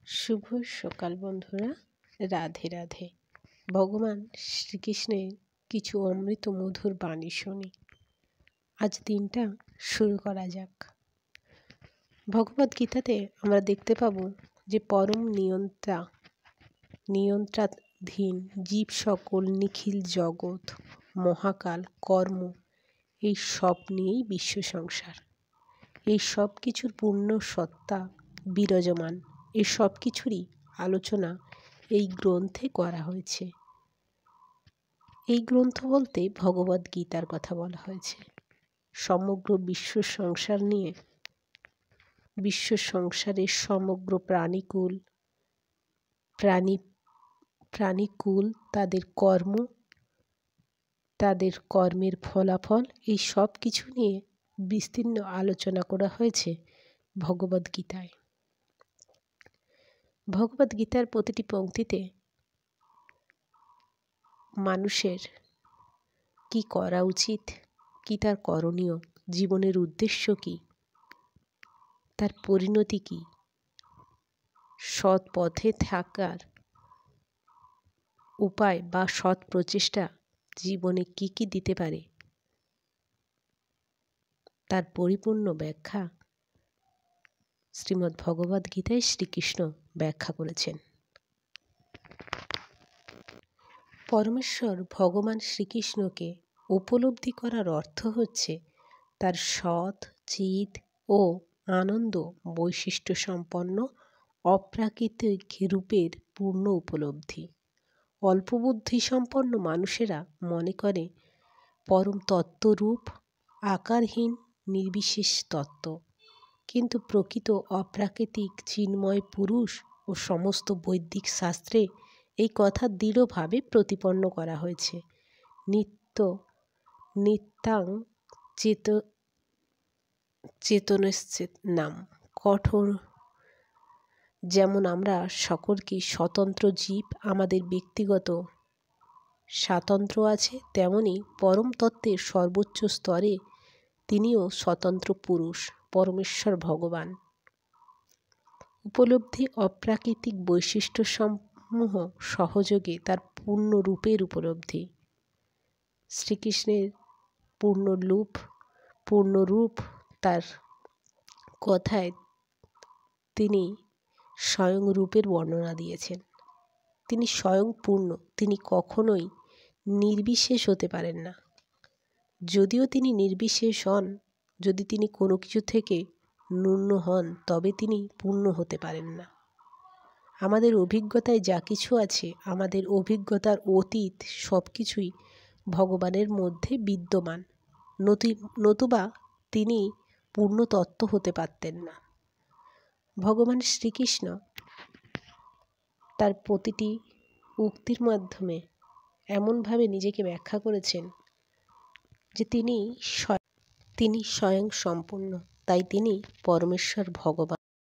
শুভ সকাল বন্ধুরা, রাধে রাধে। ভগবান শ্রীকৃষ্ণের কিছু অমৃত মধুর বাণী শুনি। আজ দিনটা শুরু করা যাক। ভগবদ্গীতাতে আমরা দেখতে পাব যে পরম নিয়ন্ত্রাধীন জীব সকল, নিখিল জগৎ, মহাকাল, কর্ম, এই সব নিয়েই বিশ্ব সংসার। এই সব কিছুর পূর্ণ সত্তা বিরাজমান। এই সব কিছুরই আলোচনা এই গ্রন্থে করা হয়েছে। এই গ্রন্থ বলতে ভগবদ্গীতার কথা বলা হয়েছে। সমগ্র বিশ্ব সংসার নিয়ে, বিশ্ব সংসারের সমগ্র প্রাণীকুল, তাদের কর্ম, তাদের কর্মের ফলাফল, এই সব কিছু নিয়ে বিস্তীর্ণ আলোচনা করা হয়েছে ভগবদ্গীতায়। ভগবদ্গীতার প্রতিটি পংক্তিতে মানুষের কি করা উচিত, কি তার করণীয়, জীবনের উদ্দেশ্য কি, তার পরিণতি কি, সৎ পথে থাকার উপায় বা সৎ প্রচেষ্টা জীবনে কি কি দিতে পারে, তার পরিপূর্ণ ব্যাখ্যা শ্রীমদ্ ভগবদ্গীতায় শ্রীকৃষ্ণ ব্যাখ্যা করেছেন। পরমেশ্বর ভগবান শ্রীকৃষ্ণকে উপলব্ধি করার অর্থ হচ্ছে তার সৎ, চিৎ ও আনন্দ বৈশিষ্ট্য সম্পন্ন অপ্রাকৃতিক রূপের পূর্ণ উপলব্ধি। অল্প বুদ্ধি সম্পন্ন মানুষেরা মনে করে পরম তত্ত্বরূপ আকারহীন নির্বিশেষ তত্ত্ব, কিন্তু প্রকৃত অপ্রাকৃতিক চিন্ময় পুরুষ ও সমস্ত বৈদিক শাস্ত্রে এই কথা দৃঢ়ভাবে প্রতিপন্ন করা হয়েছে। নিত্যাং চেতনশ্চেত নাম কঠোর। যেমন আমরা সকলকে স্বতন্ত্র জীব, আমাদের ব্যক্তিগত স্বাতন্ত্র্য আছে, তেমনি পরম তত্ত্বের সর্বোচ্চ স্তরে তিনিও স্বতন্ত্র পুরুষ, পরমেশ্বর ভগবান। উপলব্ধি অপ্রাকৃতিক বৈশিষ্ট্য সমূহ সহযোগে তার পূর্ণ রূপের উপলব্ধি। শ্রীকৃষ্ণের পূর্ণরূপ তার কথায় তিনি স্বয়ং রূপের বর্ণনা দিয়েছেন। তিনি স্বয়ং পূর্ণ, তিনি কখনোই নির্বিশেষ হতে পারেন না। যদিও তিনি নির্বিশেষ হন, যদি তিনি কোনো কিছু থেকে ন্যূন হন, তবে তিনি পূর্ণ হতে পারেন না। আমাদের অভিজ্ঞতায় যা কিছু আছে, আমাদের অভিজ্ঞতার অতীত সব কিছুই ভগবানের মধ্যে বিদ্যমান, নতুবা তিনি পূর্ণ তত্ত্ব হতে পারতেন না। ভগবান শ্রীকৃষ্ণ তার প্রতিটি উক্তির মাধ্যমে এমনভাবে নিজেকে ব্যাখ্যা করেছেন যে তিনি স্বয়ং সম্পূর্ণ, তাই তিনি পরমেশ্বর ভগবান।